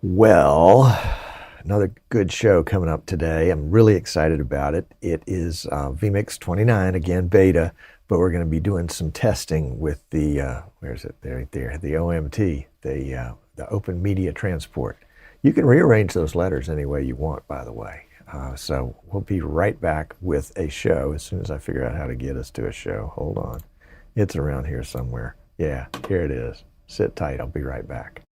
Well, another good show coming up today. I'm really excited about it. It is vMix 29, again, beta, but we're going to be doing some testing with the, where's it? There, right there, the OMT, the Open Media Transport. You can rearrange those letters any way you want, by the way. So we'll be right back with a show as soon as I figure out how to get us to a show. Hold on. It's around here somewhere. Yeah, here it is. Sit tight. I'll be right back.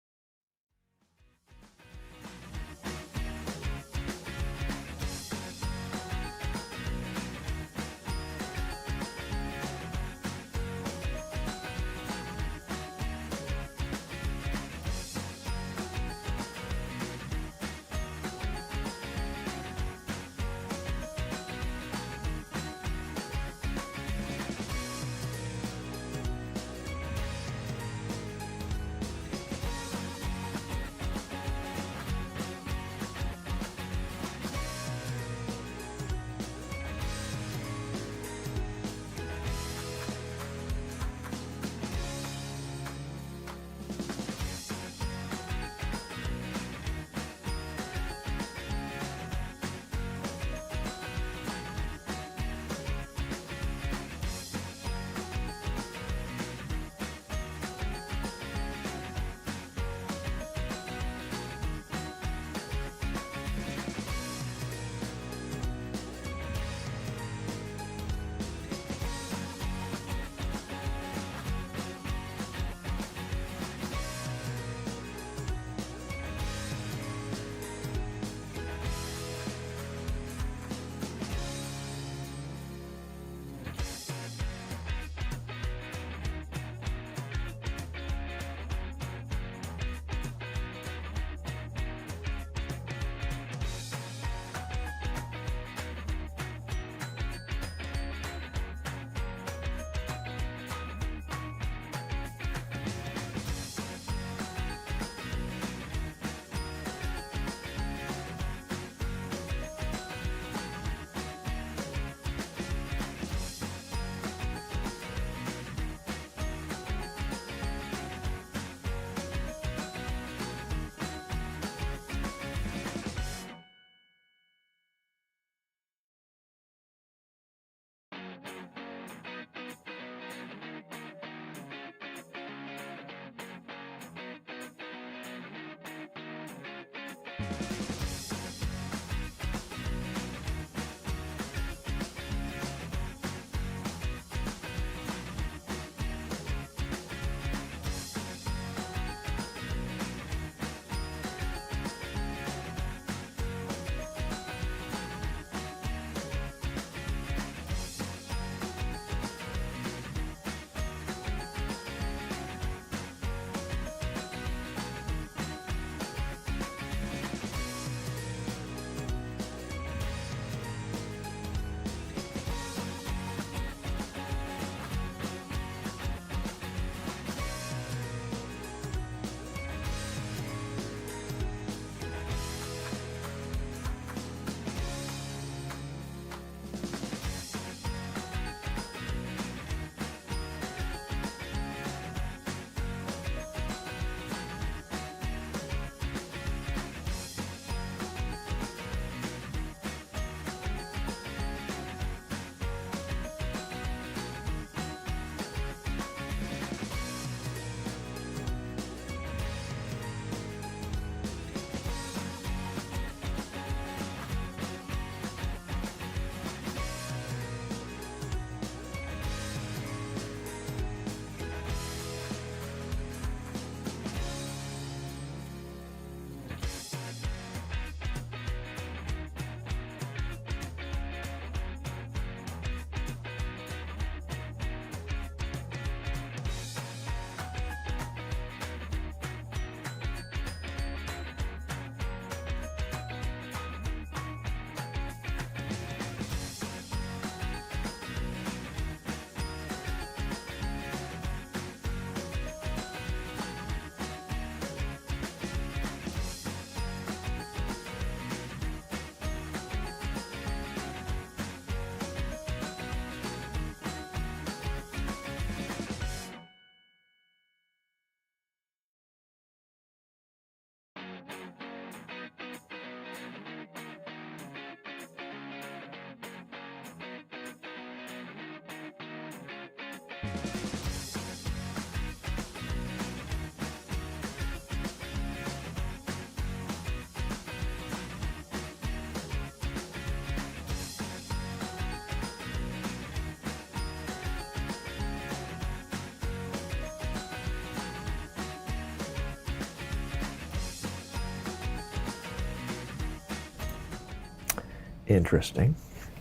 Interesting.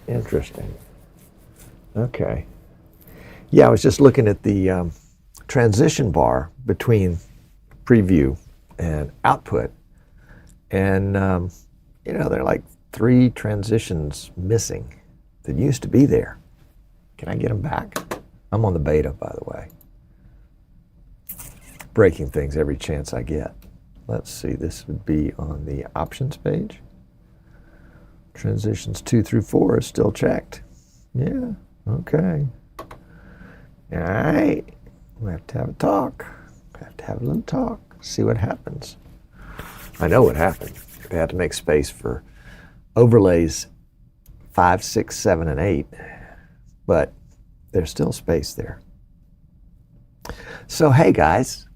Interesting. Okay. Yeah, I was just looking at the transition bar between preview and output, and there are like 3 transitions missing that used to be there. Can I get them back? I'm on the beta, by the way. Breaking things every chance I get. Let's see, this would be on the options page. Transitions 2 through 4 are still checked. Yeah, okay. All right, we have to have a talk. We have to have a little talk, see what happens. I know what happened. They had to make space for overlays 5, 6, 7, and 8, but there's still space there. So, hey guys,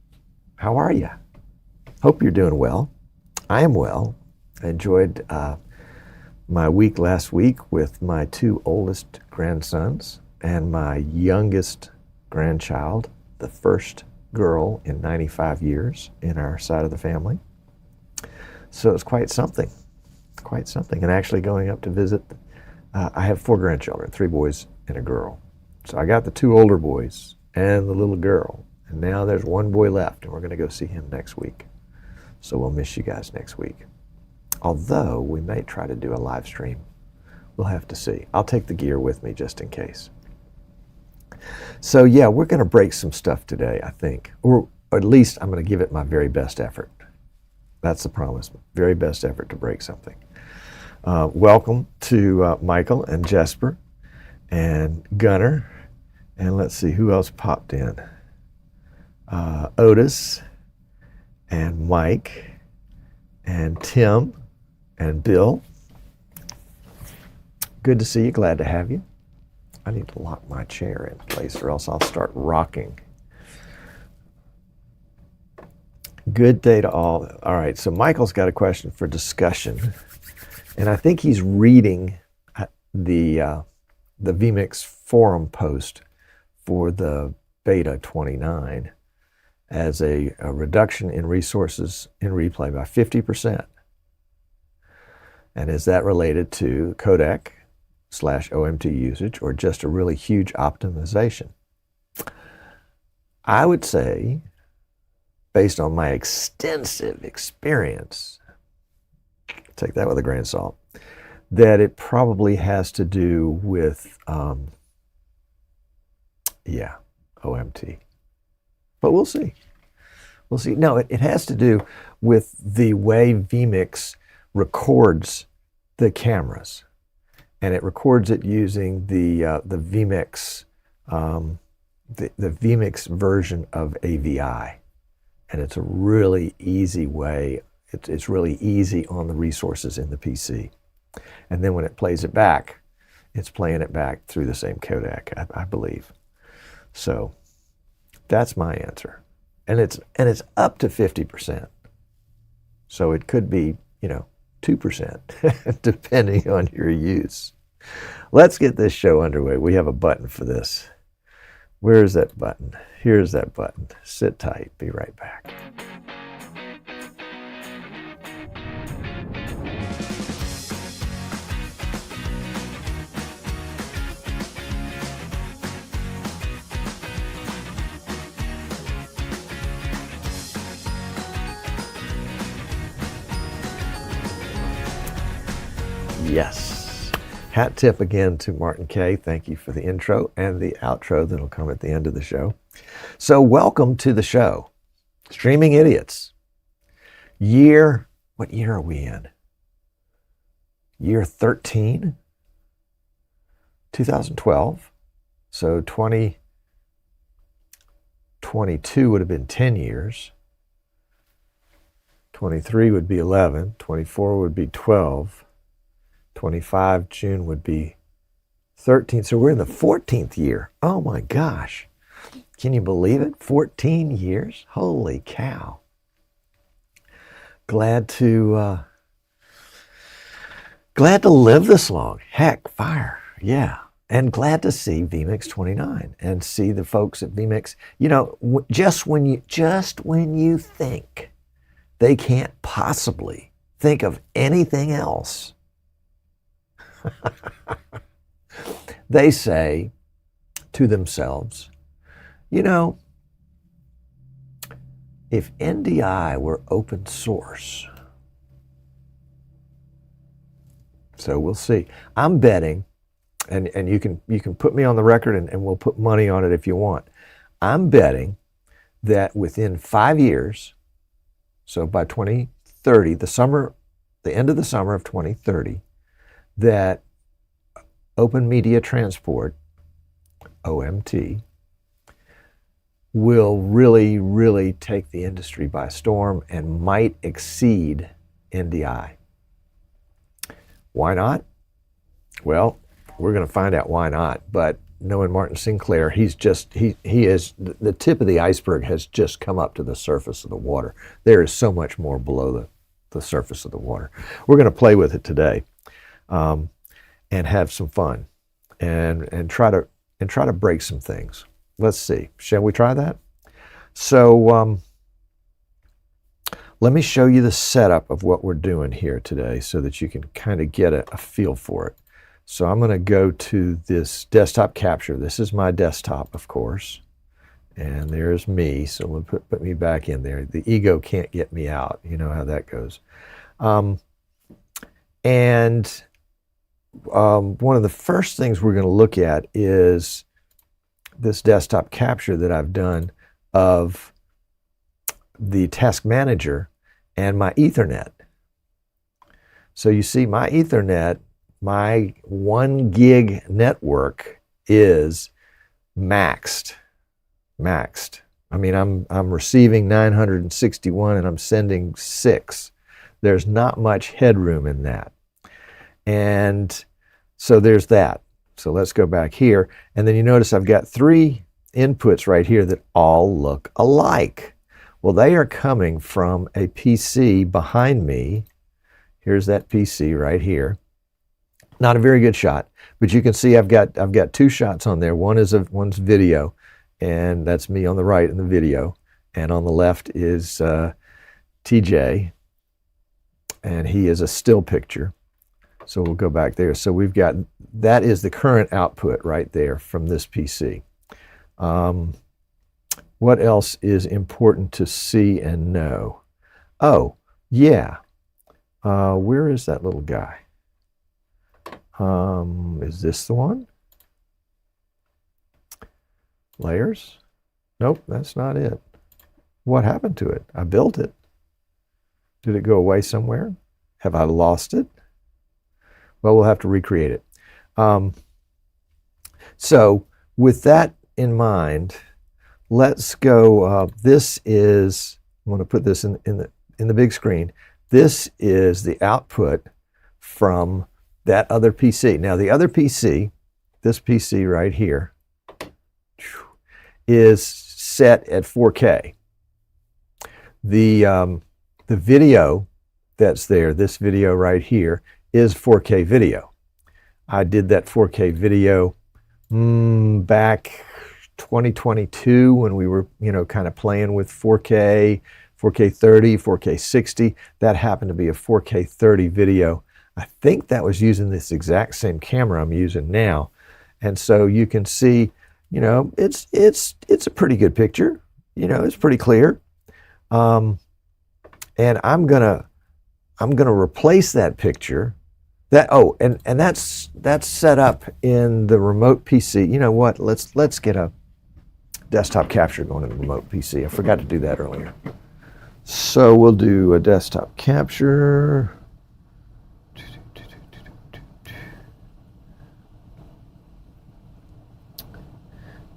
how are you? Hope you're doing well. I am well. I enjoyed my week last week with my 2 oldest grandsons and my youngest grandchild, the first girl in 95 years in our side of the family. So it's quite something, And actually going up to visit, I have 4 grandchildren, 3 boys and a girl. So I got the 2 older boys and the little girl, and now there's 1 boy left, and we're going to go see him next week. So we'll miss you guys next week. Although we may try to do a live stream. We'll have to see. I'll take the gear with me just in case. So yeah, we're going to break some stuff today, I think. Or at least I'm going to give it my very best effort. That's the promise. Very best effort to break something. Welcome to Michael and Jesper and Gunnar. And let's see who else popped in. Otis and Mike and Tim and Bill. Good to see you. Glad to have you. I need to lock my chair in place or else I'll start rocking. Good day to all. All right, so Michael's got a question for discussion, and I think he's reading the vMix forum post for the beta 29 as a reduction in resources in replay by 50%. And is that related to codec/OMT usage or just a really huge optimization? I would say, based on my extensive experience, take that with a grain of salt, that it probably has to do with, OMT. But we'll see. We'll see. No, it has to do with the way vMix records the cameras. And it records it using the vMix, the vMix version of AVI. And it's a really easy way. It's really easy on the resources in the PC. And then when it plays it back, it's playing it back through the same codec, I believe. So that's my answer. And it's up to 50%. So it could be, 2%, depending on your use. Let's get this show underway. We have a button for this. Where's that button? Here's that button. Sit tight. Be right back. Yes. Hat tip again to Martin K. Thank you for the intro and the outro that'll come at the end of the show. So welcome to the show. Streaming Idiots. What year are we in? Year 13? 2012. So 2022 would have been 10 years. 23 would be 11. 24 would be 12. 25 June would be 13. So we're in the 14th year. Oh my gosh. Can you believe it? 14 years? Holy cow. Glad to live this long. Heck, fire. Yeah. And glad to see vMix 29 and see the folks at vMix. Just when you think they can't possibly think of anything else, They say to themselves, you know, if NDI were open source, so we'll see. I'm betting, and you can put me on the record and we'll put money on it if you want. I'm betting that within 5 years, so by 2030, the end of the summer of 2030, that Open Media Transport, OMT, will really, really take the industry by storm and might exceed NDI. Why not? Well, we're going to find out why not. But knowing Martin Sinclair, he is, the tip of the iceberg has just come up to the surface of the water. There is so much more below the surface of the water. We're going to play with it today, and have some fun, and try to break some things. Let's see. Shall we try that? So let me show you the setup of what we're doing here today so that you can kind of get a feel for it. So I'm going to go to this desktop capture. This is my desktop, of course. And there's me. So we'll put me back in there. The ego can't get me out. You know how that goes. One of the first things we're going to look at is this desktop capture that I've done of the task manager and my Ethernet. So you see my Ethernet, my 1 gig network is maxed. I mean, I'm receiving 961 and I'm sending 6. There's not much headroom in that. And so there's that. So let's go back here. And then you notice I've got 3 inputs right here that all look alike. Well, they are coming from a PC behind me. Here's that PC right here. Not a very good shot, but you can see I've got 2 shots on there. One's video, and that's me on the right in the video. And on the left is TJ, and he is a still picture. So we'll go back there. So we've got, that is the current output right there from this PC. What else is important to see and know? Oh, yeah. Where is that little guy? Is this the one? Layers? Nope, that's not it. What happened to it? I built it. Did it go away somewhere? Have I lost it? Well, we'll have to recreate it. So with that in mind, let's go. This is, I'm going to put this in the big screen. This is the output from that other PC. Now the other PC, this PC right here, is set at 4K. The video that's there, this video right here, is 4K video. I did that 4K video back 2022 when we were, kind of playing with 4K, 4K 30, 4K 60. That happened to be a 4K 30 video. I think that was using this exact same camera I'm using now. And so you can see, it's a pretty good picture. It's pretty clear. And I'm gonna replace that picture. And that's set up in the remote PC. You know what? Let's get a desktop capture going in the remote PC. I forgot to do that earlier. So we'll do a desktop capture.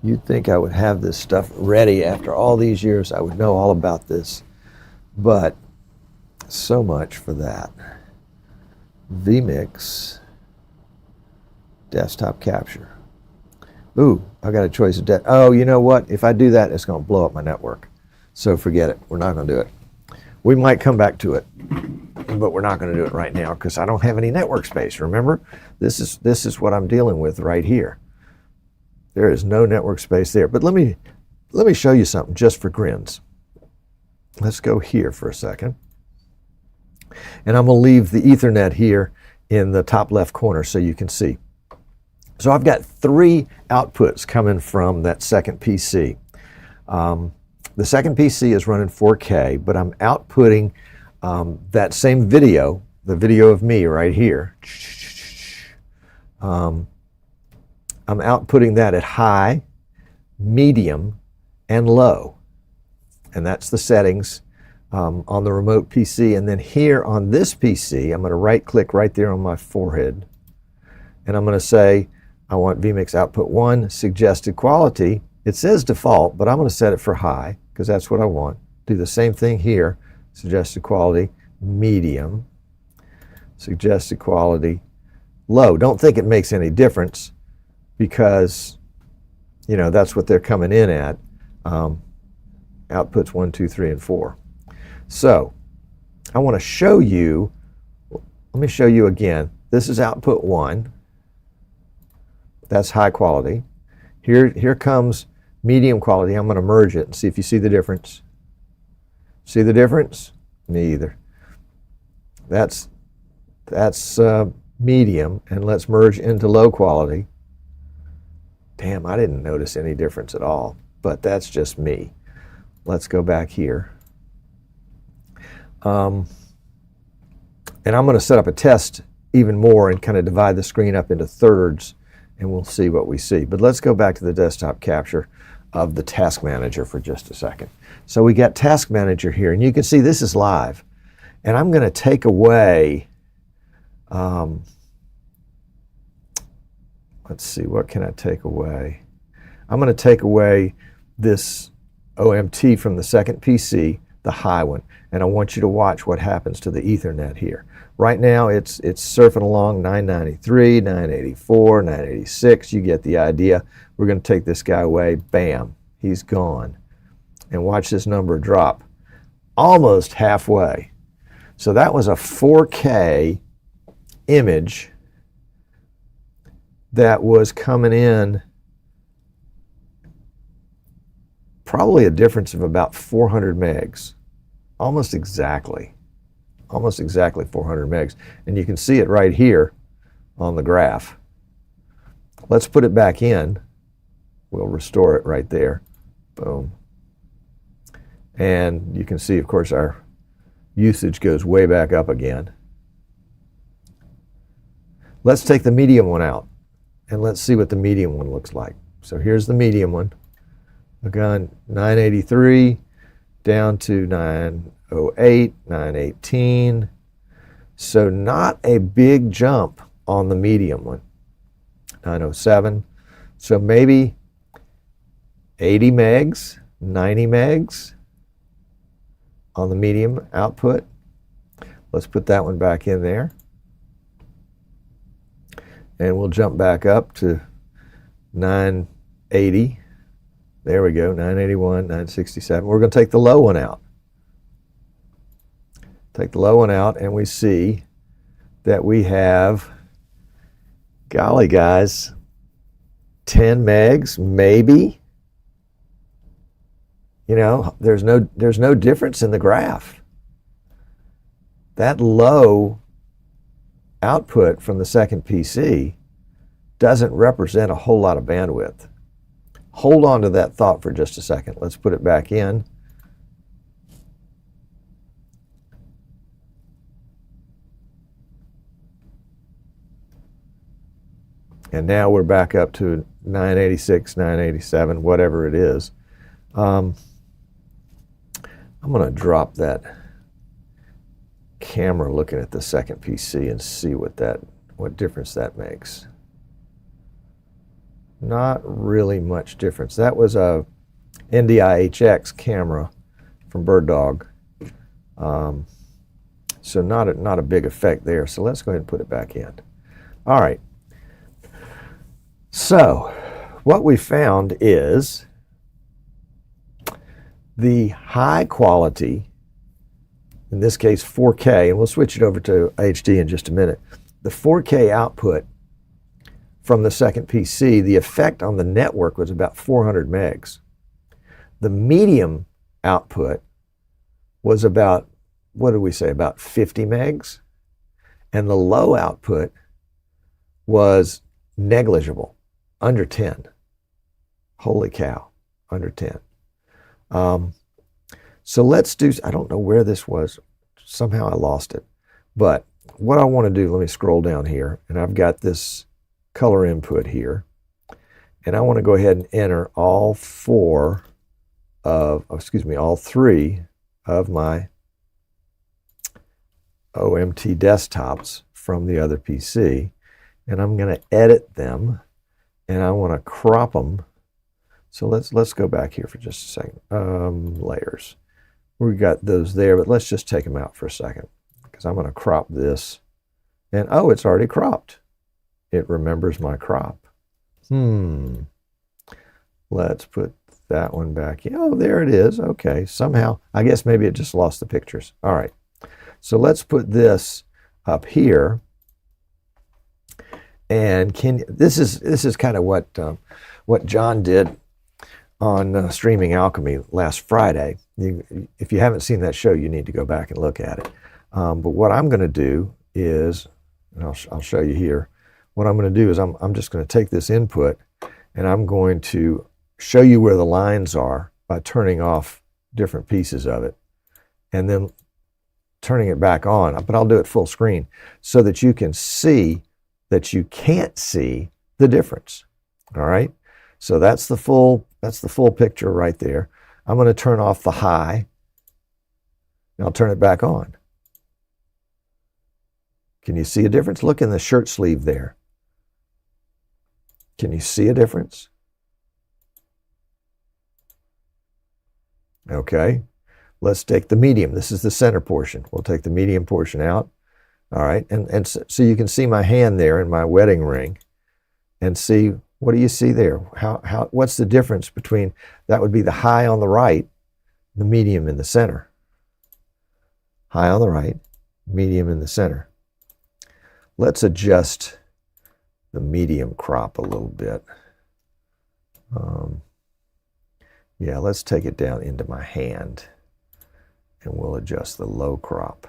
You'd think I would have this stuff ready after all these years. I would know all about this, but so much for that. vMix desktop capture. Ooh, I got a choice of oh, you know what? If I do that, it's going to blow up my network. So forget it. We're not going to do it. We might come back to it, but we're not going to do it right now because I don't have any network space. Remember, this is what I'm dealing with right here. There is no network space there. But let me show you something just for grins. Let's go here for a second. And I'm going to leave the Ethernet here in the top left corner so you can see. So I've got 3 outputs coming from that second PC. The second PC is running 4K, but I'm outputting that same video, the video of me right here. I'm outputting that at high, medium, and low. And that's the settings on the remote PC. And then here on this PC, I'm going to right click right there on my forehead. And I'm going to say, I want vMix output 1, suggested quality. It says default, but I'm going to set it for high because that's what I want. Do the same thing here, suggested quality, medium, suggested quality, low. Don't think it makes any difference because, you know, that's what they're coming in at. Outputs 1, 2, 3, and 4. So I want to show you, let me show you again. This is output 1. That's high quality. Here comes medium quality. I'm going to merge it and see if you see the difference. See the difference? Me either. That's medium, and let's merge into low quality. Damn, I didn't notice any difference at all, but that's just me. Let's go back here. And I'm going to set up a test even more and kind of divide the screen up into thirds, and we'll see what we see. But let's go back to the desktop capture of the Task Manager for just a second. So we got Task Manager here, and you can see this is live. And I'm going to take away, let's see, what can I take away? I'm going to take away this OMT from the second PC, the high one, and I want you to watch what happens to the Ethernet here. Right now it's surfing along 993, 984, 986. You get the idea. We're going to take this guy away. Bam, he's gone. And watch this number drop almost halfway. So that was a 4K image that was coming in probably a difference of about 400 megs, almost exactly 400 megs. And you can see it right here on the graph. Let's put it back in. We'll restore it right there. Boom. And you can see, of course, our usage goes way back up again. Let's take the medium one out, and let's see what the medium one looks like. So here's the medium one. Again, 983 down to 908, 918. So not a big jump on the medium one. 907. So maybe 80 megs, 90 megs on the medium output. Let's put that one back in there. And we'll jump back up to 980. There we go, 981, 967. We're going to take the low one out. Take the low one out, and we see that we have, golly guys, 10 megs, maybe. You know, there's no difference in the graph. That low output from the second PC doesn't represent a whole lot of bandwidth. Hold on to that thought for just a second. Let's put it back in. And now we're back up to 986, 987, whatever it is. I'm going to drop that camera looking at the second PC and see what difference that makes. Not really much difference. That was a NDI-HX camera from BirdDog. So not a big effect there. So let's go ahead and put it back in. All right. So what we found is the high quality, in this case 4K, and we'll switch it over to HD in just a minute. The 4K output from the second PC, the effect on the network was about 400 megs. The medium output was about, what did we say, about 50 megs? And the low output was negligible, under 10. Holy cow, under 10. So let's do, I don't know where this was. Somehow I lost it. But what I want to do, let me scroll down here, and I've got this color input here. And I want to go ahead and enter all three of my OMT desktops from the other PC. And I'm going to edit them, and I want to crop them. So let's go back here for just a second. Layers. We got those there, but let's just take them out for a second, because I'm going to crop this. And oh, it's already cropped. It remembers my crop. Let's put that one back in. Oh, there it is. Okay, somehow, I guess maybe it just lost the pictures. All right, so let's put this up here. And this is kind of what John did on Streaming Alchemy last Friday. If you haven't seen that show, you need to go back and look at it. But what I'm going to do is, and I'll show you here. What I'm going to do is I'm just going to take this input, and I'm going to show you where the lines are by turning off different pieces of it, and then turning it back on. But I'll do it full screen so that you can see that you can't see the difference. All right. So that's the full picture right there. I'm going to turn off the high, and I'll turn it back on. Can you see a difference? Look in the shirt sleeve there. Can you see a difference? Okay, let's take the medium. This is the center portion. We'll take the medium portion out. All right, and so you can see my hand there in my wedding ring, and see, what do you see there? What's the difference between, that would be the high on the right, the medium in the center. High on the right, medium in the center. Let's adjust the medium crop a little bit. Yeah, let's take it down into my hand, and we'll adjust the low crop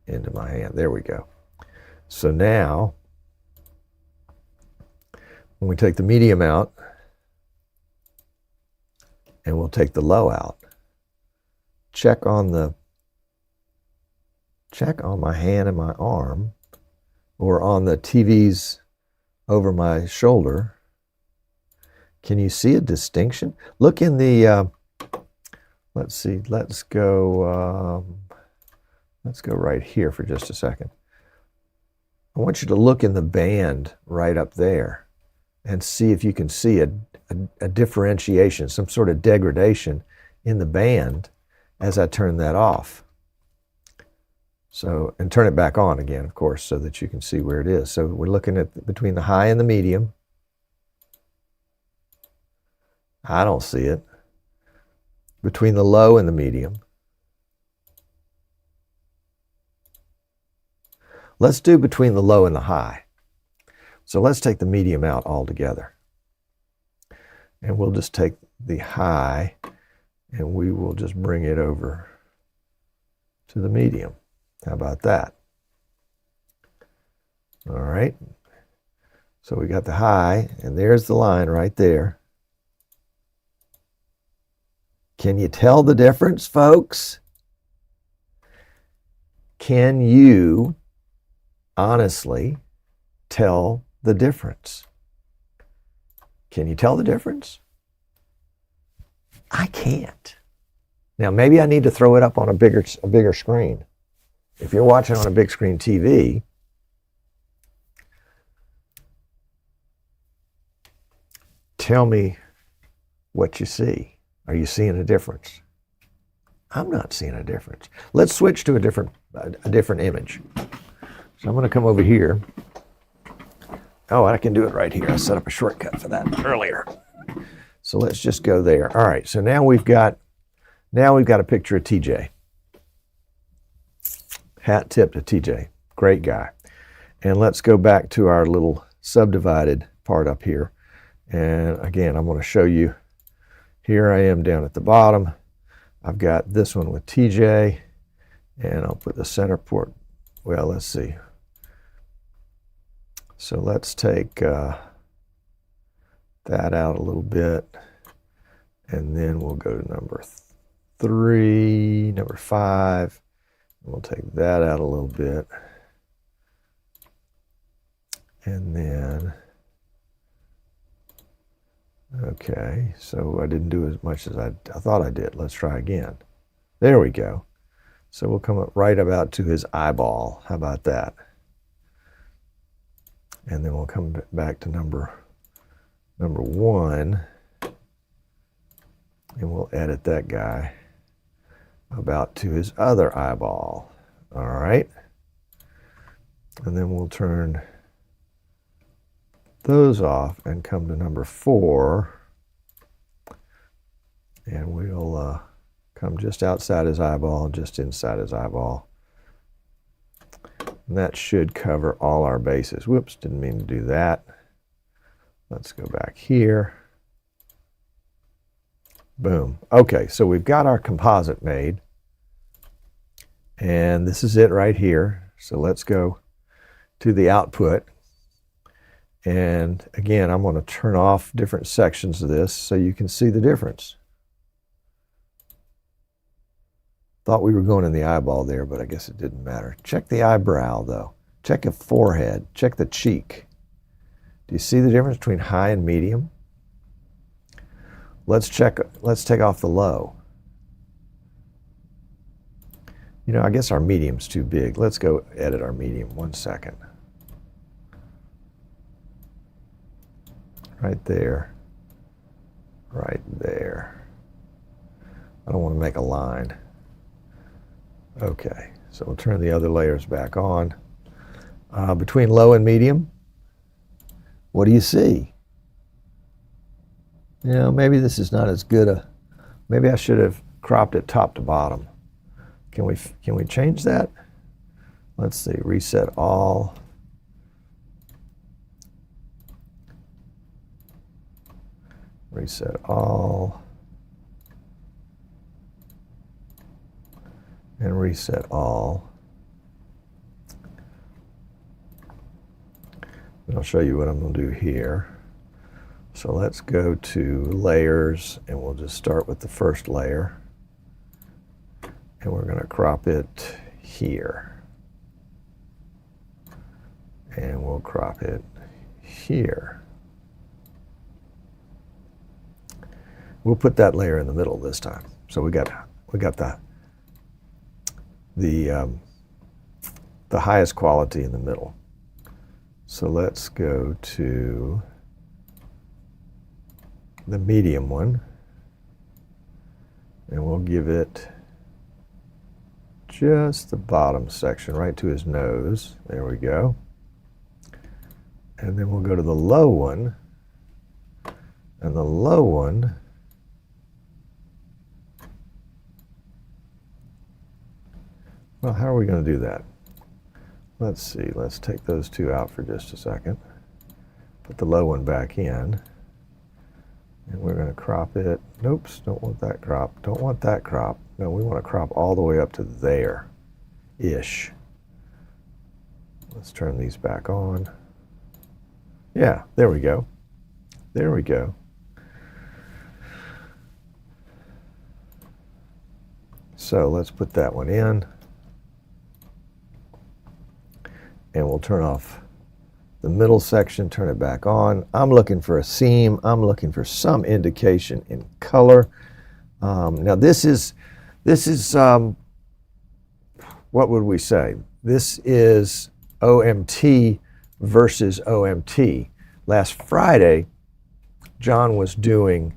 into my hand. There we go. So now, when we take the medium out, and we'll take the low out, check on my hand and my arm, or on the TVs over my shoulder. Can you see a distinction? Look in the, let's see, let's go right here for just a second. I want you to look in the band right up there and see if you can see a differentiation, some sort of degradation in the band as I turn that off. So, and turn it back on again, of course, so that you can see where it is. So we're looking at between the high and the medium. I don't see it. Between the low and the medium. Let's do between the low and the high. So let's take the medium out altogether. And we'll just take the high, and we will just bring it over to the medium. How about that? All right. So we got the high, and there's the line right there. Can you tell the difference, folks? Can you honestly tell the difference? Can you tell the difference? I can't. Now, maybe I need to throw it up on a bigger screen. If you're watching on a big screen TV, tell me what you see. Are you seeing a difference? I'm not seeing a difference. Let's switch to a different image. So I'm going to come over here. Oh, I can do it right here. I set up a shortcut for that earlier. So let's just go there. All right. So now we've got a picture of TJ. Hat tip to TJ. Great guy. And let's go back to our little subdivided part up here. And again, I'm going to show you. Here I am down at the bottom. I've got this one with TJ, and I'll put the center port well, let's see. So let's take that out a little bit, and then we'll go to number 3, number 5. We'll take that out a little bit. And then, okay, so I didn't do as much as I thought I did. Let's try again. There we go. So we'll come up right about to his eyeball. How about that? And then we'll come back to number 1, and we'll edit that guy about to his other eyeball. All right. And then we'll turn those off and come to number 4, and we'll come just outside his eyeball, just inside his eyeball. And that should cover all our bases. Whoops, didn't mean to do that. Let's go back here. Boom. Okay, so we've got our composite made, and this is it right here. So let's go to the output. And again, I'm going to turn off different sections of this so you can see the difference. Thought we were going in the eyeball there, but I guess it didn't matter. Check the eyebrow, though. Check the forehead. Check the cheek. Do you see the difference between high and medium? Let's take off the low. You know, I guess our medium's too big. Let's go edit our medium. 1 second. Right there. Right there. I don't want to make a line. Okay, so we'll turn the other layers back on. Between low and medium, what do you see? You know, maybe this is not as good a, maybe I should have cropped it top to bottom. Can we change that? Let's see, reset all. Reset all. And reset all. And I'll show you what I'm going to do here. So let's go to layers, and we'll just start with the first layer. And we're going to crop it here. And we'll crop it here. We'll put that layer in the middle this time. So we got the highest quality in the middle. So let's go to the medium one, and we'll give it just the bottom section right to his nose. There we go. And then we'll go to the low one, and the low one well, how are we going to do that? Let's see. Let's take those two out for just a second. Put the low one back in. And we're going to crop it. Nope, don't want that crop. Don't want that crop. No, we want to crop all the way up to there-ish. Let's turn these back on. Yeah, there we go. There we go. So let's put that one in. And we'll turn off the middle section, turn it back on. I'm looking for a seam. I'm looking for some indication in color. Now this is what would we say? This is OMT versus OMT. Last Friday, John was doing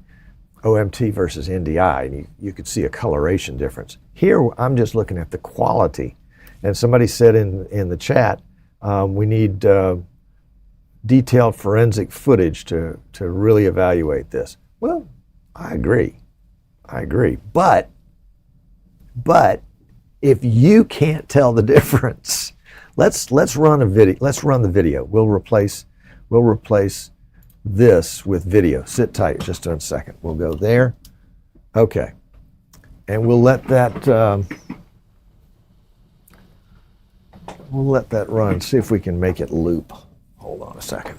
OMT versus NDI, and you could see a coloration difference. Here, I'm just looking at the quality. And somebody said in the chat, we need detailed forensic footage to really evaluate this. Well, I agree. But if you can't tell the difference, let's run a video. Let's run the video. We'll replace this with video. Sit tight just a second. We'll go there. Okay. And we'll let that We'll let that run, see if we can make it loop. Hold on a second.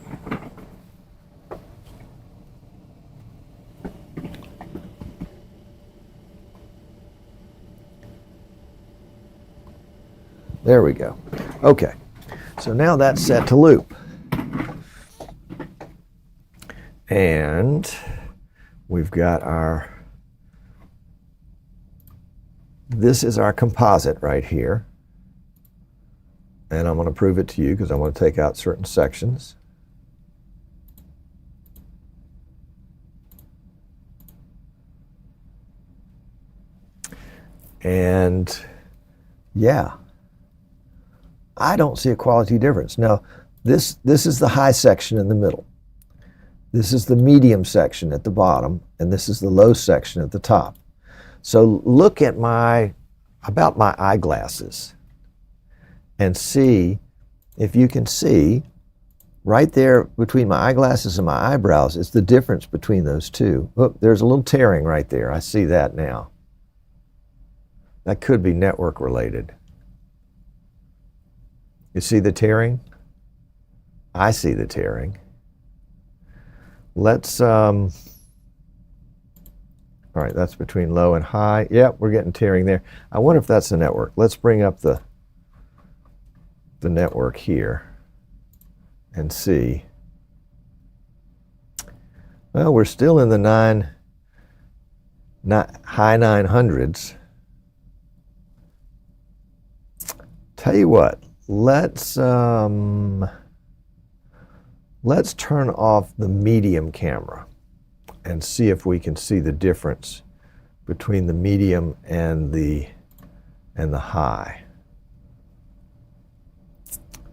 There we go. Okay, so now that's set to loop. And we've got this is our composite right here. And I'm going to prove it to you because I want to take out certain sections. And yeah, I don't see a quality difference. Now, this is the high section in the middle. This is the medium section at the bottom, and this is the low section at the top. So look at my eyeglasses and see if you can see right there between my eyeglasses and my eyebrows is the difference between those two. Look, there's a little tearing right there. I see that now. That could be network related. You see the tearing? I see the tearing. Let's, all right, that's between low and high. Yep, we're getting tearing there. I wonder if that's the network. Let's bring up the network here and see. Well, we're still in the high 900s. Tell you what, let's turn off the medium camera and see if we can see the difference between the medium and the high.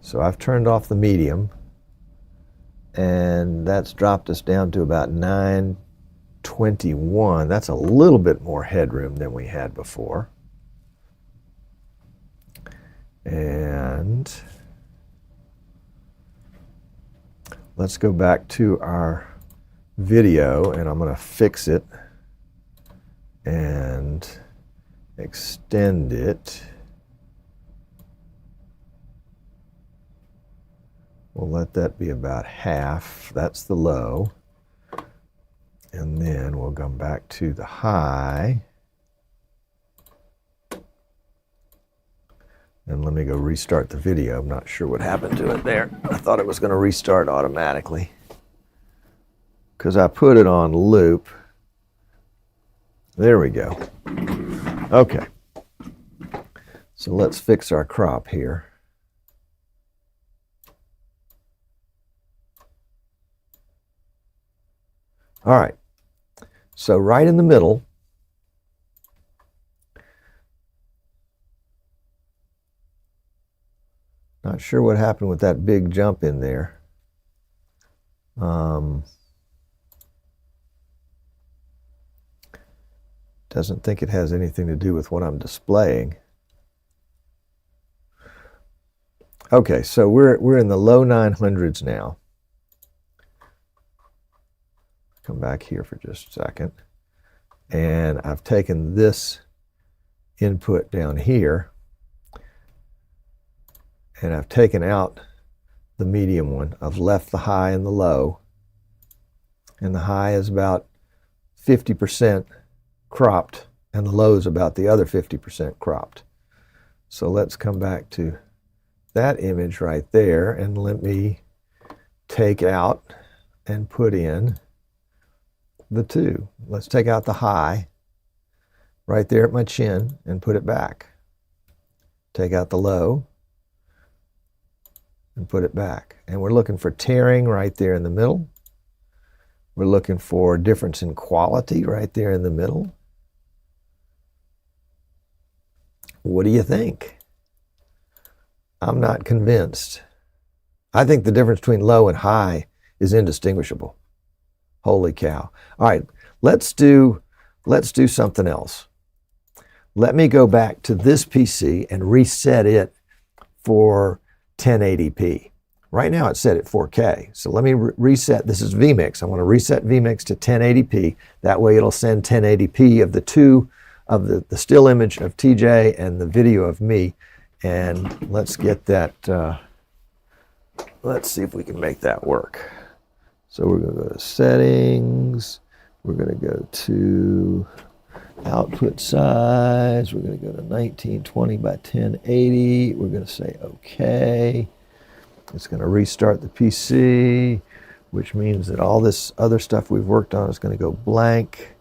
So I've turned off the medium, and that's dropped us down to about 921. That's a little bit more headroom than we had before. And let's go back to our video, and I'm going to fix it and extend it. We'll let that be about half. That's the low. And then we'll come back to the high. And let me go restart the video. I'm not sure what happened to it there. I thought it was going to restart automatically because I put it on loop. There we go. Okay. So let's fix our crop here. All right. So right in the middle, not sure what happened with that big jump in there. Doesn't think it has anything to do with what I'm displaying. Okay, so we're in the low 900s now. Come back here for just a second. And I've taken this input down here, and I've taken out the medium one. I've left the high and the low. And the high is about 50% cropped, and the low is about the other 50% cropped. So let's come back to that image right there, and let me take out and put in the two. Let's take out the high right there at my chin and put it back. Take out the low and put it back. And we're looking for tearing right there in the middle. We're looking for difference in quality right there in the middle. What do you think? I'm not convinced. I think the difference between low and high is indistinguishable. Holy cow. All right, let's do something else. Let me go back to this PC and reset it for 1080p. Right now it's set at 4K. So let me reset. This is vMix. I want to reset vMix to 1080p. That way it'll send 1080p of the still image of TJ and the video of me. And let's get that, let's see if we can make that work. So we're going to go to settings, we're going to go to output size, we're going to go to 1920 by 1080, we're going to say OK. It's going to restart the PC, which means that all this other stuff we've worked on is going to go blank.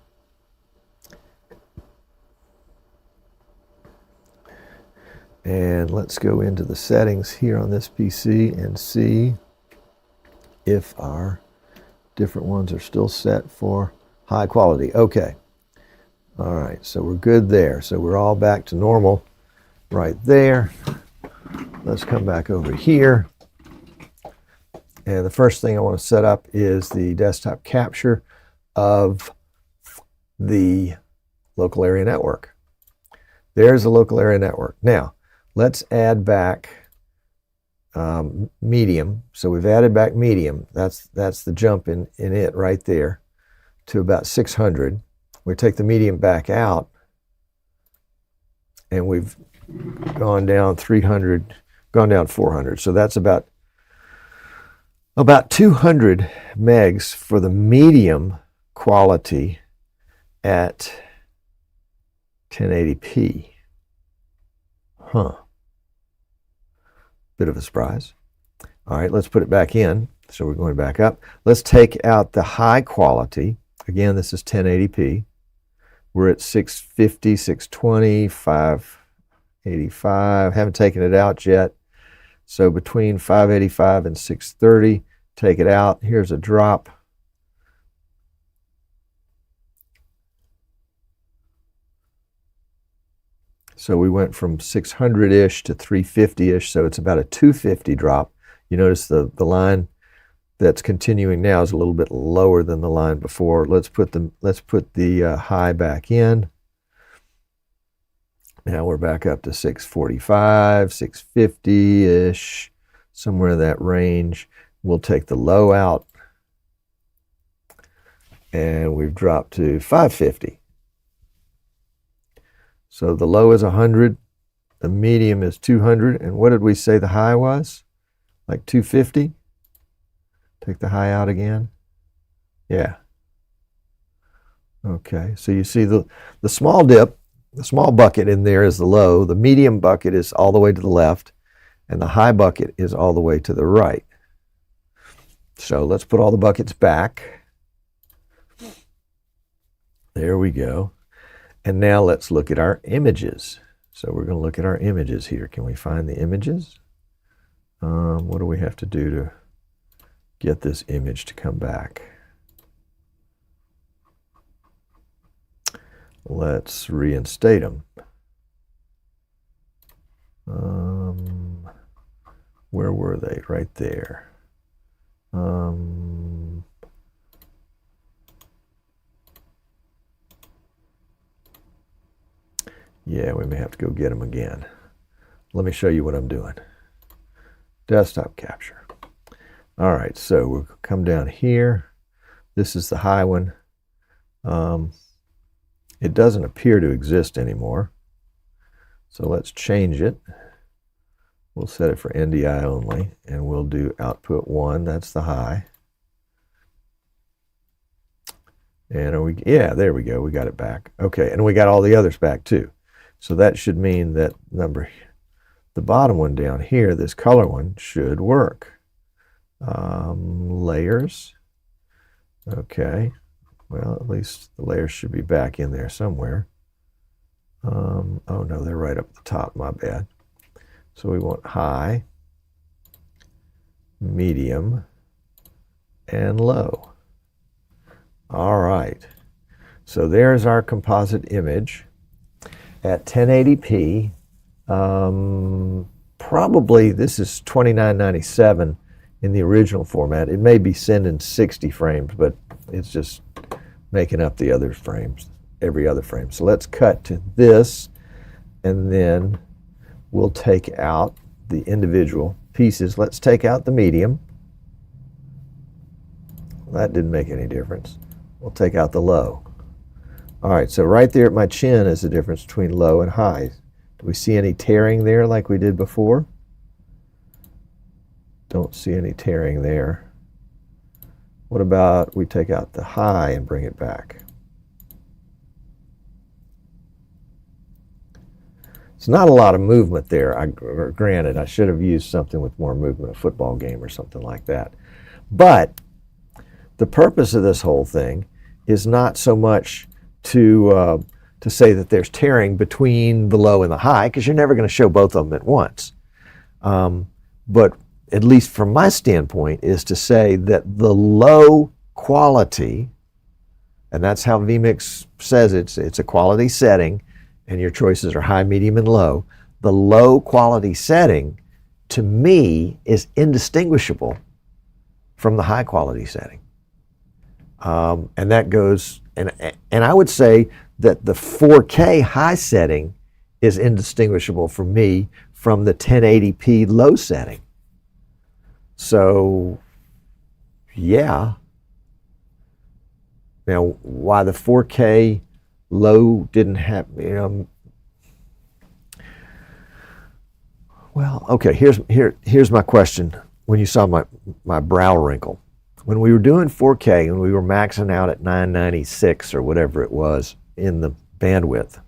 And let's go into the settings here on this PC and see if our different ones are still set for high quality. Okay. All right, so we're good there. So we're all back to normal right there. Let's come back over here. And the first thing I want to set up is the desktop capture of the local area network. There's the local area network. Now, let's add back medium. So we've added back medium. That's the jump in it right there to about 600. We take the medium back out, and we've gone down 300, gone down 400. So that's about 200 megs for the medium quality at 1080p. Huh. Bit of a surprise. All right, let's put it back in. So we're going back up. Let's take out the high quality. Again, this is 1080p. We're at 650, 620, 585. Haven't taken it out yet. So between 585 and 630, take it out. Here's a drop. So we went from 600-ish to 350-ish, so it's about a 250 drop. You notice the line that's continuing now is a little bit lower than the line before. Let's put the high back in. Now we're back up to 645, 650-ish, somewhere in that range. We'll take the low out, and we've dropped to 550. So the low is 100, the medium is 200, and what did we say the high was? Like 250? Take the high out again. Yeah. Okay, so you see the small dip, the small bucket in there is the low, the medium bucket is all the way to the left, and the high bucket is all the way to the right. So let's put all the buckets back. There we go. And now let's look at our images. So we're going to look at our images here. Can we find the images? What do we have to do to get this image to come back? Let's reinstate them. Where were they? Right there. Yeah, we may have to go get them again. Let me show you what I'm doing. Desktop capture. All right, so we'll come down here. This is the high one. It doesn't appear to exist anymore. So let's change it. We'll set it for NDI only, and we'll do output 1. That's the high. And yeah, there we go. We got it back. Okay, and we got all the others back too. So that should mean that the bottom one down here, this color one, should work. Layers. Okay. Well, at least the layers should be back in there somewhere. Oh no, they're right up at the top, my bad. So we want high, medium, and low. All right. So there's our composite image at 1080p. Probably this is 2997 in the original format. It may be sending 60 frames, but it's just making up the other frames, every other frame. So let's cut to this, and then we'll take out the individual pieces. Let's take out the medium. That didn't make any difference. We'll take out the low. All right, so right there at my chin is the difference between low and high. Do we see any tearing there like we did before? Don't see any tearing there. What about we take out the high and bring it back? It's not a lot of movement there. Granted, I should have used something with more movement, a football game or something like that. But the purpose of this whole thing is not so much to say that there's tearing between the low and the high, because you're never going to show both of them at once. But at least from my standpoint, is to say that the low quality, and that's how vMix says it's a quality setting, and your choices are high, medium, and low. The low quality setting, to me, is indistinguishable from the high quality setting. And that goes, and I would say that the 4K high setting is indistinguishable for me from the 1080p low setting. So, yeah. Now, why the 4K low didn't have, well, okay, here's my question. When you saw my brow wrinkle, when we were doing 4K and we were maxing out at 996 or whatever it was in the bandwidth,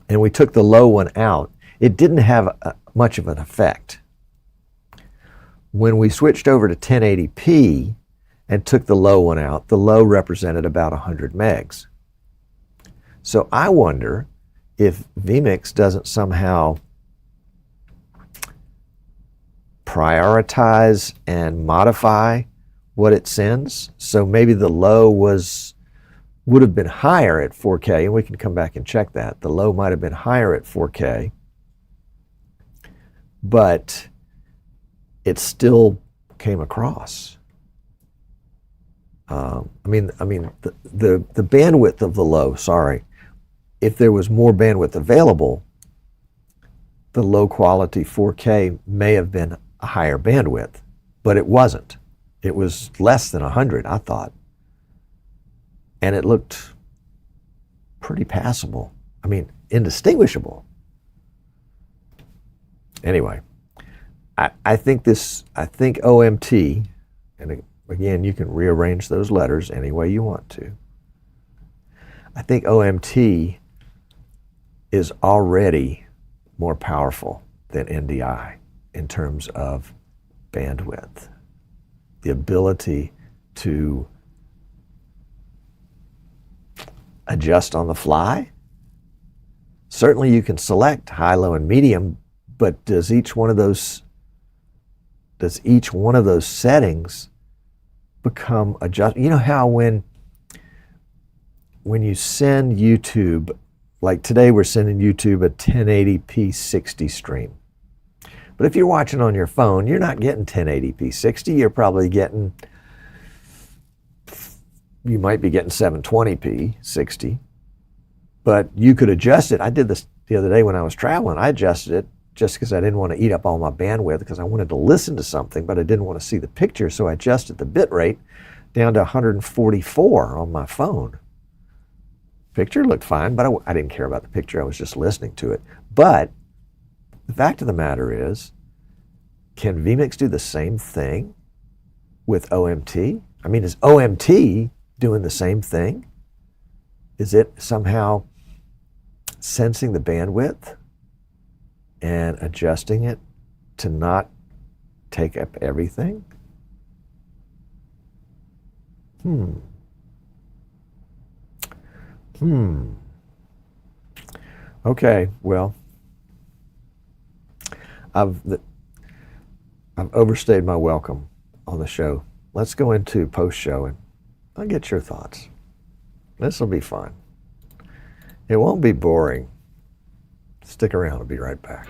and we took the low one out, it didn't have much of an effect. When we switched over to 1080p and took the low one out, the low represented about 100 megs. So I wonder if vMix doesn't somehow prioritize and modify what it sends. So maybe the low would have been higher at 4K, and we can come back and check that. The low might have been higher at 4K, but it still came across. The bandwidth of the low, if there was more bandwidth available, the low quality 4K may have been a higher bandwidth, but it wasn't. It was less than 100, I thought. And it looked pretty passable. Indistinguishable. Anyway, I think OMT, and again, you can rearrange those letters any way you want to. I think OMT is already more powerful than NDI in terms of bandwidth. The ability to adjust on the fly. Certainly you can select high, low, and medium, but does each one of those settings become adjust? You know how when you send YouTube, like today we're sending YouTube a 1080p 60 stream. But if you're watching on your phone, you're not getting 1080p 60, you're probably getting, you might be getting 720p 60. But you could adjust it. I did this the other day when I was traveling. I adjusted it just because I didn't want to eat up all my bandwidth, because I wanted to listen to something, but I didn't want to see the picture, so I adjusted the bit rate down to 144 on my phone. Picture looked fine, but I didn't care about the picture. I was just listening to it. But the fact of the matter is, can vMix do the same thing with OMT? Is OMT doing the same thing? Is it somehow sensing the bandwidth and adjusting it to not take up everything? Okay, well, I've overstayed my welcome on the show. Let's go into post-show and I'll get your thoughts. This will be fun. It won't be boring. Stick around, I'll be right back.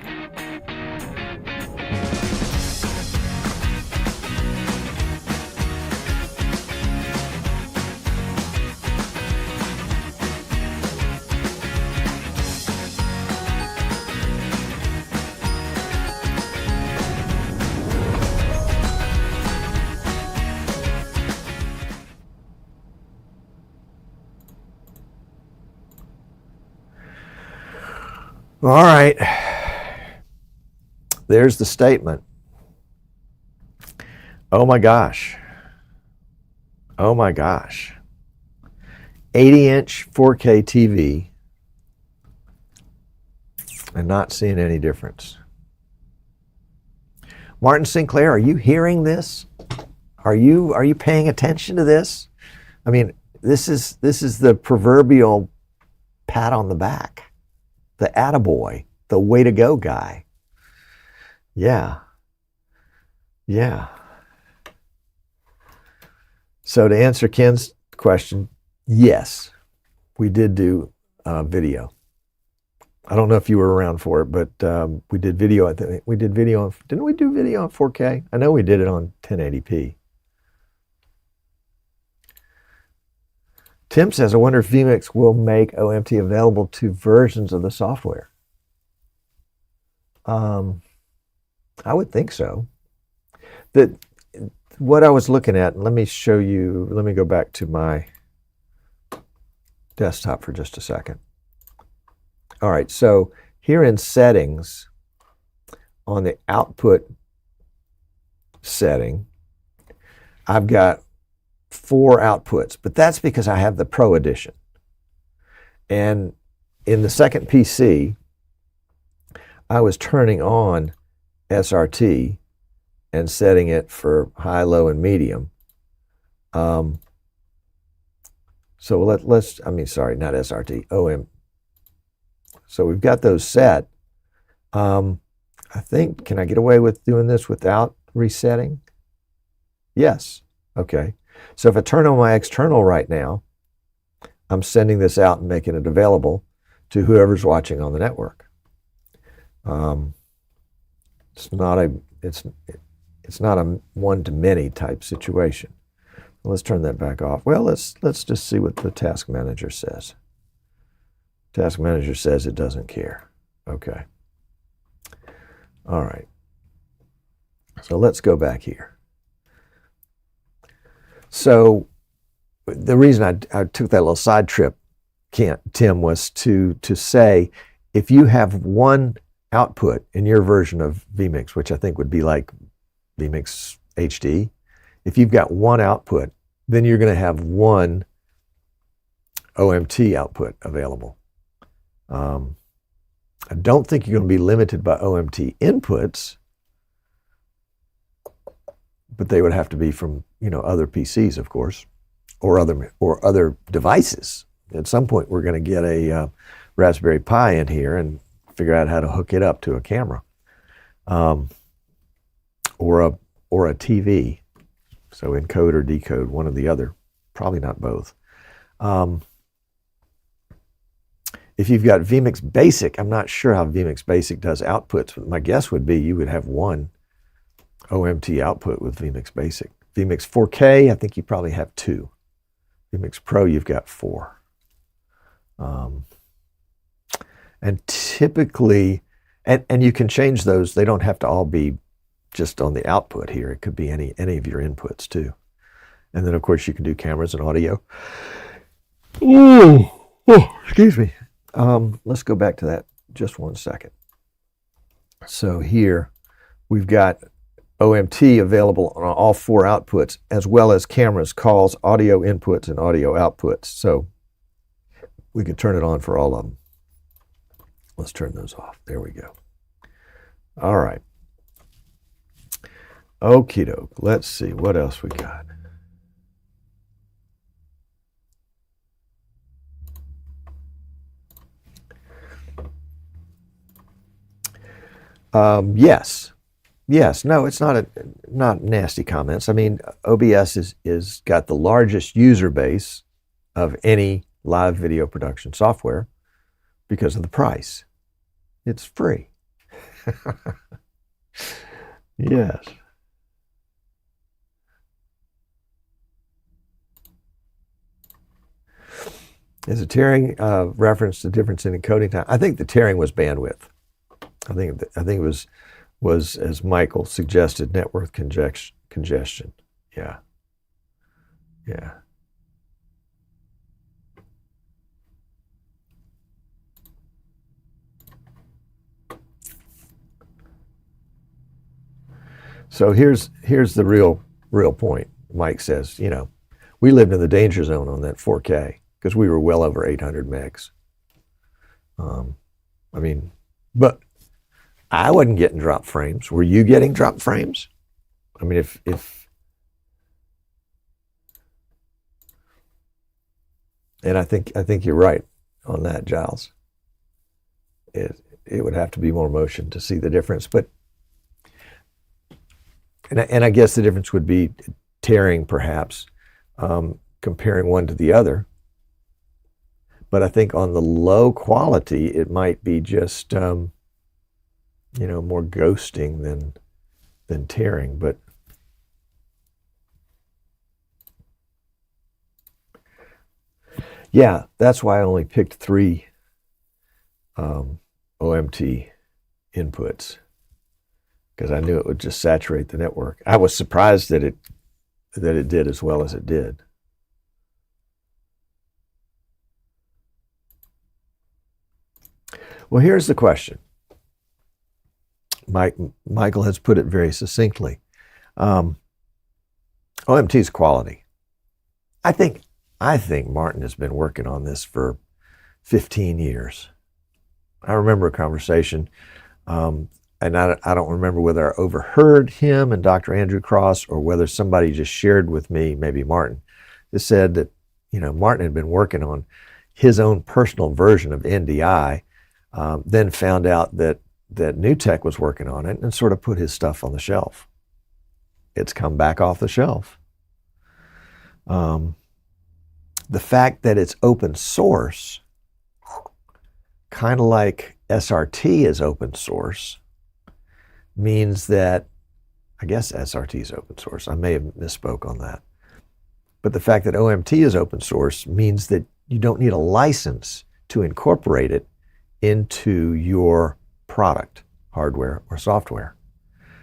All right. There's the statement. Oh my gosh. Oh my gosh. 80-inch 4K TV and not seeing any difference. Martin Sinclair, are you hearing this? Are you paying attention to this? I mean, this is the proverbial pat on the back, the attaboy, the way to go guy. Yeah. Yeah. So to answer Ken's question, yes, we did do video. I don't know if you were around for it, but we did video. I think we did video. Didn't we do video on 4K? I know we did it on 1080p. Tim says, I wonder if vMix will make OMT available to versions of the software. I would think so. What I was looking at, let me show you, let me go back to my desktop for just a second. All right, so here in settings, on the output setting, I've got 4 outputs, but that's because I have the Pro Edition. And in the second PC, I was turning on SRT and setting it for high, low, and medium. So let's, I mean, sorry, not SRT, OM. So we've got those set. I think, can I get away with doing this without resetting? Yes. Okay. So if I turn on my external right now, I'm sending this out and making it available to whoever's watching on the network. It's not a one-to-many type situation. Let's turn that back off. Well, let's just see what the task manager says. Task manager says it doesn't care. Okay. All right. So let's go back here. So the reason I took that little side trip, Tim, was to say, if you have one output in your version of vMix, which I think would be like vMix HD, if you've got one output, then you're going to have one OMT output available. I don't think you're going to be limited by OMT inputs, but they would have to be from, other PCs, of course, or other devices. At some point, we're going to get a Raspberry Pi in here and figure out how to hook it up to a camera, or a TV. So encode or decode, one or the other, probably not both. If you've got vMix Basic, I'm not sure how vMix Basic does outputs. My guess would be you would have one OMT output with vMix Basic. vMix 4K, I think you probably have 2. vMix Pro, you've got 4. And typically, and you can change those. They don't have to all be just on the output here. It could be any of your inputs too. And then, of course, you can do cameras and audio. Oh, excuse me. Let's go back to that just one second. So here we've got OMT available on all 4 outputs, as well as cameras, calls, audio inputs, and audio outputs. So we can turn it on for all of them. Let's turn those off. There we go. All right. Okie doke. Let's see what else we got. Yes. No, it's not nasty comments. I mean, OBS is got the largest user base of any live video production software because of the price. It's free. Yes. Is a tearing reference to difference in encoding time? I think the tearing was bandwidth. I think it was as Michael suggested, network congestion. Yeah. So here's the real point. Mike says, we lived in the danger zone on that 4K because we were well over 800 megs. But I wasn't getting drop frames. Were you getting drop frames? I mean, and I think you're right on that, Giles. It would have to be more motion to see the difference, but and I guess the difference would be tearing, perhaps, comparing one to the other. But I think on the low quality, it might be just more ghosting than tearing. But yeah, that's why I only picked 3 OMT inputs, because I knew it would just saturate the network. I was surprised that it did as well as it did. Well, here's the question. Michael has put it very succinctly. OMT's quality. I think Martin has been working on this for 15 years. I remember a conversation, and I don't remember whether I overheard him and Dr. Andrew Cross or whether somebody just shared with me, maybe Martin, that said that Martin had been working on his own personal version of NDI, then found out that NewTek was working on it and sort of put his stuff on the shelf. It's come back off the shelf. The fact that it's open source, kind of like SRT is open source, means that, I guess SRT is open source. I may have misspoke on that. But the fact that OMT is open source means that you don't need a license to incorporate it into your product, hardware or software.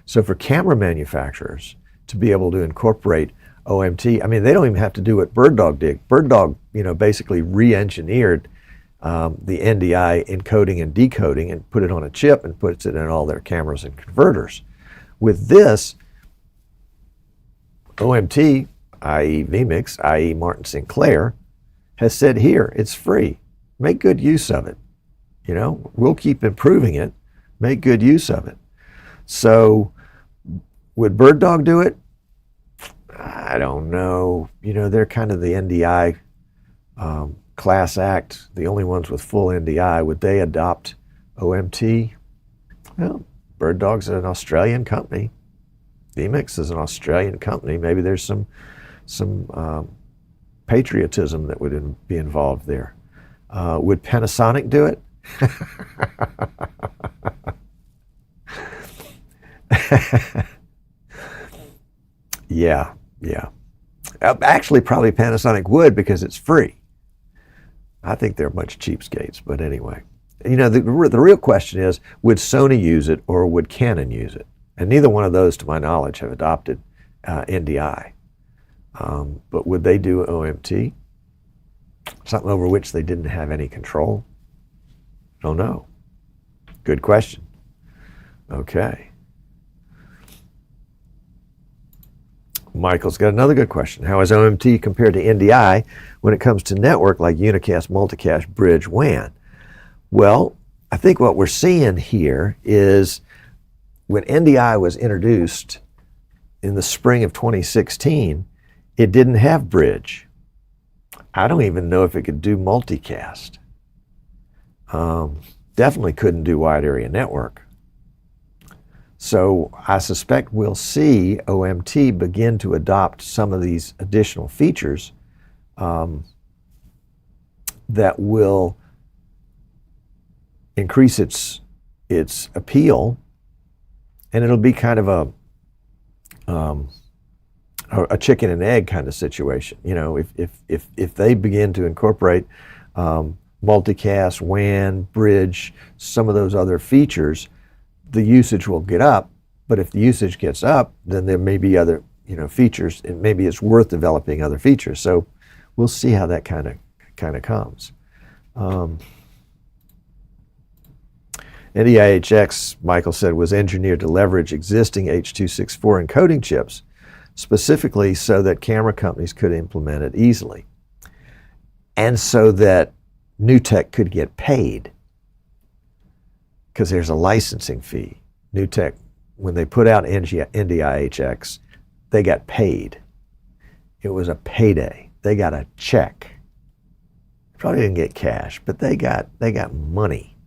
So for camera manufacturers to be able to incorporate OMT, I mean, they don't even have to do what BirdDog did. BirdDog, basically re-engineered the NDI encoding and decoding and put it on a chip and puts it in all their cameras and converters. With this, OMT, i.e. vMix, i.e. Martin Sinclair, has said, here, it's free. Make good use of it. We'll keep improving it. Make good use of it. So would BirdDog do it? I don't know. They're kind of the NDI class act, the only ones with full NDI. Would they adopt OMT? Well, BirdDog's an Australian company. vMix is an Australian company. Maybe there's some patriotism that would be involved there. Would Panasonic do it? Yeah. Actually, probably Panasonic would, because it's free. I think they're a bunch of cheapskates, but anyway. The real question is, would Sony use it or would Canon use it? And neither one of those, to my knowledge, have adopted NDI. But would they do OMT? Something over which they didn't have any control? Don't know. Good question. Okay. Michael's got another good question. How is OMT compared to NDI when it comes to network like unicast, multicast, bridge, WAN? Well, I think what we're seeing here is when NDI was introduced in the spring of 2016, it didn't have bridge. I don't even know if it could do multicast. Definitely couldn't do wide area network. So I suspect we'll see OMT begin to adopt some of these additional features that will increase its appeal, and it'll be kind of a chicken and egg kind of situation. If they begin to incorporate multicast, WAN, bridge, some of those other features, the usage will get up. But if the usage gets up, then there may be other features, and maybe it's worth developing other features. So we'll see how that kind of comes. NDI-HX, Michael said, was engineered to leverage existing H.264 encoding chips, specifically so that camera companies could implement it easily, and so that new tech could get paid, because there's a licensing fee. New tech, when they put out NDI-HX, they got paid. It was a payday. They got a check. Probably didn't get cash, but they got money.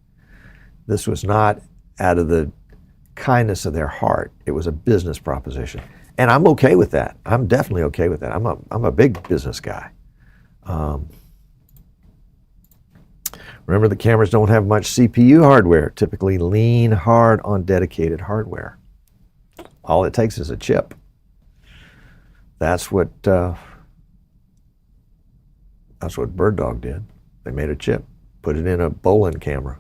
This was not out of the kindness of their heart. It was a business proposition. And I'm okay with that. I'm definitely okay with that. I'm a big business guy. Remember, the cameras don't have much CPU hardware. Typically lean hard on dedicated hardware. All it takes is a chip. That's what Bird Dog did. They made a chip, put it in a Bolin camera.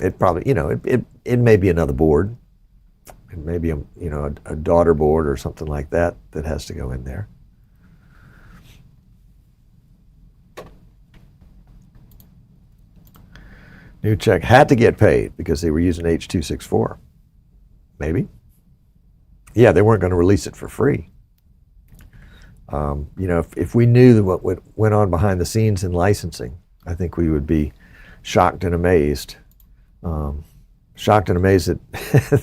It probably, it may be another board. It may be a daughter board or something like that has to go in there. New Tech had to get paid because they were using H.264. Maybe. Yeah, they weren't going to release it for free. If we knew what went on behind the scenes in licensing, I think we would be shocked and amazed. Shocked and amazed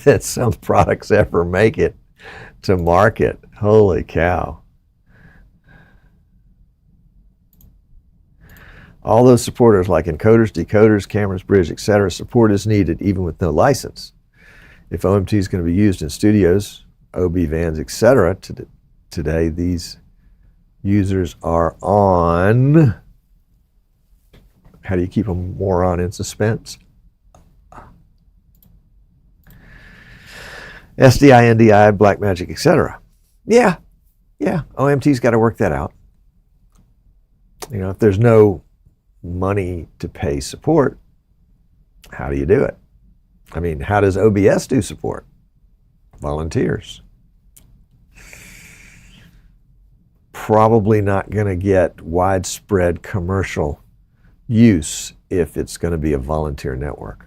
that some products ever make it to market. Holy cow. All those supporters like encoders, decoders, cameras, bridge, etc. Support is needed even with no license. If OMT is going to be used in studios, OB vans, etc. today, these users are on, how do you keep a moron in suspense? SDI, NDI, Blackmagic, etc. Yeah, OMT's got to work that out. If there's no money to pay support, how do you do it? I mean, how does OBS do support? Volunteers. Probably not going to get widespread commercial use if it's going to be a volunteer network.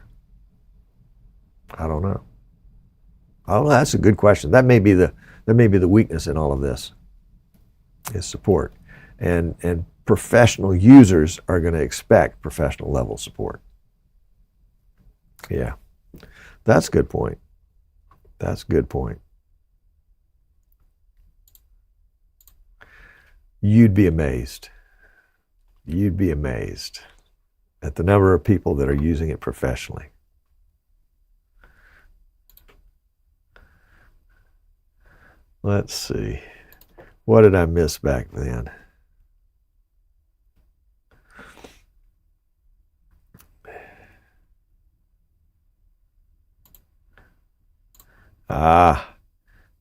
I don't know. That's a good question. That may be the weakness in all of this, is support. And professional users are going to expect professional level support. Yeah, that's a good point. That's a good point. You'd be amazed. You'd be amazed at the number of people that are using it professionally. Let's see. What did I miss back then?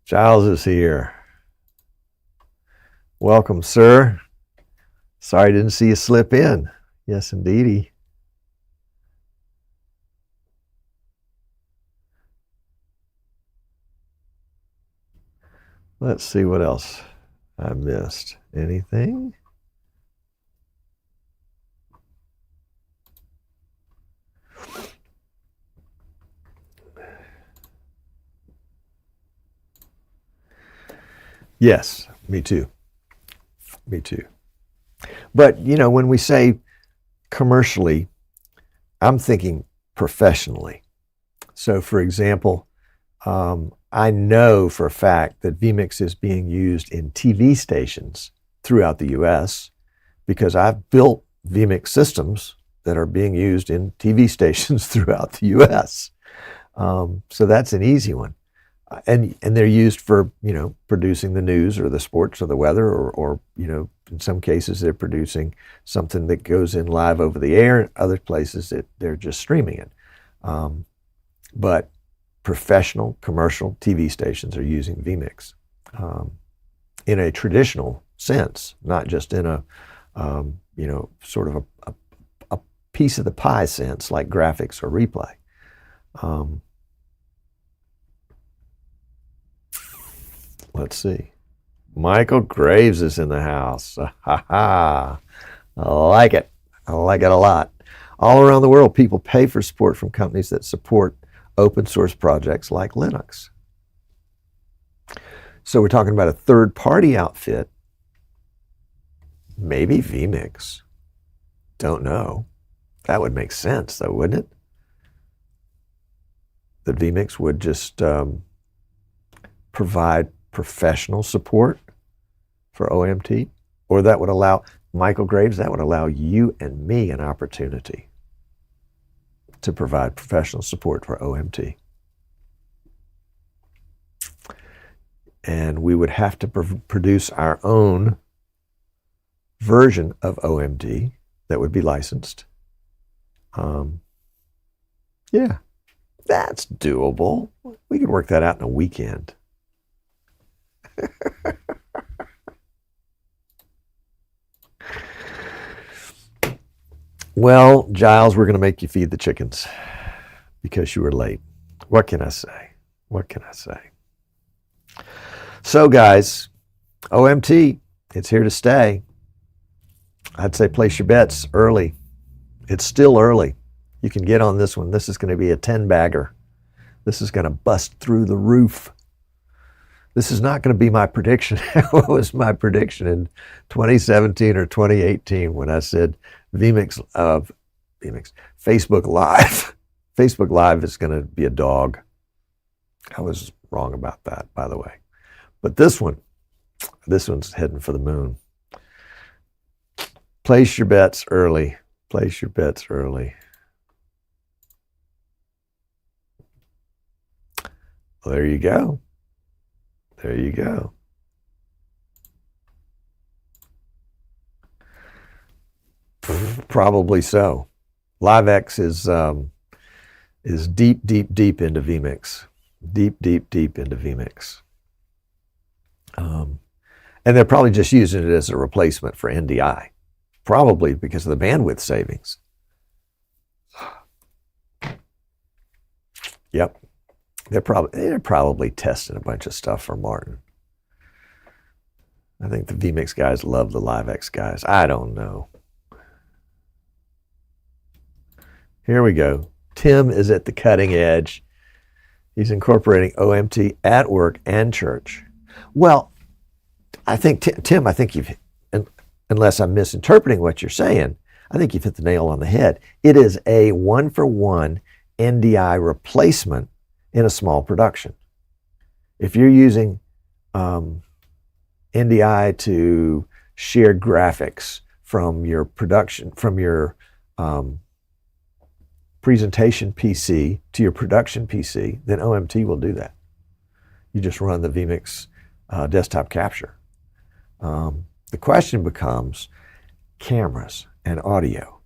Giles is here. Welcome, sir. Sorry I didn't see you slip in. Yes, indeedy. Let's see what else I missed. Anything? Yes, me too. Me too. But, when we say commercially, I'm thinking professionally. So, for example, I know for a fact that vMix is being used in TV stations throughout the U.S. because I've built vMix systems that are being used in TV stations throughout the U.S. So that's an easy one. And they're used for, producing the news or the sports or the weather or in some cases they're producing something that goes in live over the air. In other places they're just streaming it. But professional commercial TV stations are using vMix in a traditional sense, not just in a, sort of a piece of the pie sense like graphics or replay. Let's see. Michael Graves is in the house. I like it. I like it a lot. All around the world, people pay for support from companies that support open source projects like Linux. So we're talking about a third-party outfit, maybe vMix. Don't know. That would make sense, though, wouldn't it? That vMix would just provide professional support for OMT, or that would allow, Michael Graves, that would allow you and me an opportunity to provide professional support for OMT. And we would have to produce our own version of OMT that would be licensed. Yeah, that's doable. We could work that out in a weekend. Well, Giles, we're going to make you feed the chickens because you were late. What can I say? What can I say? So, guys, OMT, it's here to stay. I'd say place your bets early. It's still early. You can get on this one. This is going to be a 10-bagger. This is going to bust through the roof. This is not going to be my prediction. What was my prediction in 2017 or 2018 when I said vMix, Facebook Live. Facebook Live is going to be a dog. I was wrong about that, by the way. But this one's heading for the moon. Place your bets early. Place your bets early. Well, there you go. There you go. Probably so. LiveX is deep, deep, deep into vMix. Deep, deep, deep into vMix. And they're probably just using it as a replacement for NDI. Probably because of the bandwidth savings. Yep. They're probably testing a bunch of stuff for Martin. I think the vMix guys love the LiveX guys. I don't know. Here we go. Tim is at the cutting edge. He's incorporating OMT at work and church. Well, I think, Tim, I think you've, unless I'm misinterpreting what you're saying, I think you've hit the nail on the head. It is a one-for-one NDI replacement in a small production. If you're using NDI to share graphics from your production, from your presentation PC to your production PC, then OMT will do that. You just run the vMix desktop capture. The question becomes cameras and audio.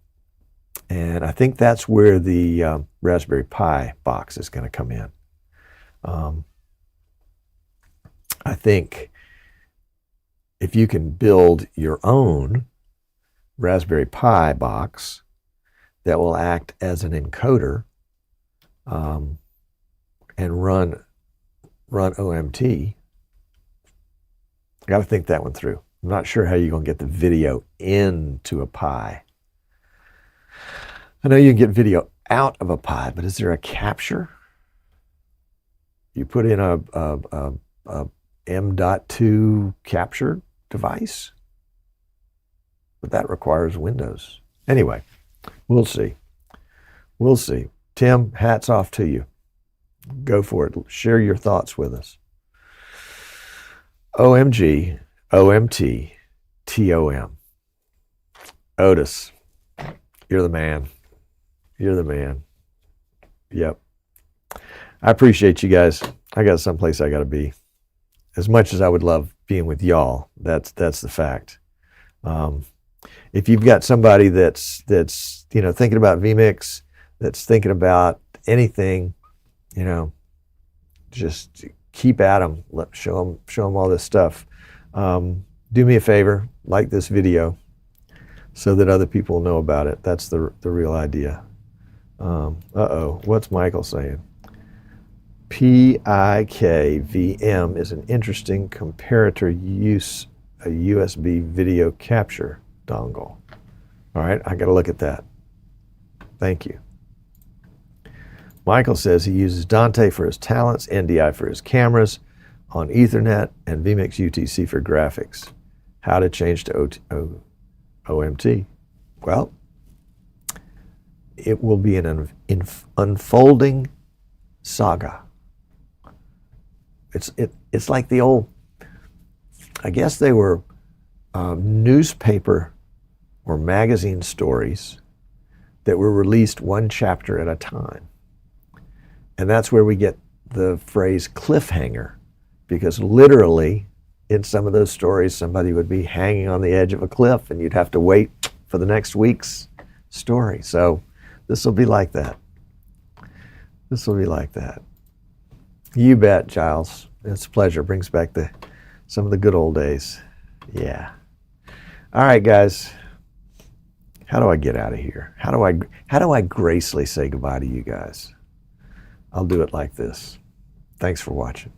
And I think that's where the Raspberry Pi box is going to come in. I think if you can build your own Raspberry Pi box that will act as an encoder and run OMT, I got to think that one through. I'm not sure how you're going to get the video into a Pi. I know you can get video out of a Pi, but is there a capture? You put in a M.2 capture device, but that requires Windows. Anyway, we'll see. We'll see. Tim, hats off to you. Go for it. Share your thoughts with us. OMG, OMT, TOM. Otis, you're the man. You're the man. Yep. I appreciate you guys. I got someplace I got to be. As much as I would love being with y'all, that's the fact. If you've got somebody that's thinking about vMix, that's thinking about anything, just keep at them. Show them all this stuff. Do me a favor, like this video, so that other people know about it. That's the real idea. What's Michael saying? PIKVM is an interesting comparator use a USB video capture dongle. All right, I got to look at that. Thank you. Michael says he uses Dante for his talents, NDI for his cameras, on Ethernet, and vMix UTC for graphics. How to change to OMT? Well, it will be an unfolding saga. It's like the old, I guess they were newspaper or magazine stories that were released one chapter at a time. And that's where we get the phrase cliffhanger, because literally in some of those stories, somebody would be hanging on the edge of a cliff and you'd have to wait for the next week's story. So this will be like that. This will be like that. You bet, Giles. It's a pleasure. Brings back some of the good old days. Yeah. All right, guys. How do I get out of here? How do I gracefully say goodbye to you guys? I'll do it like this. Thanks for watching.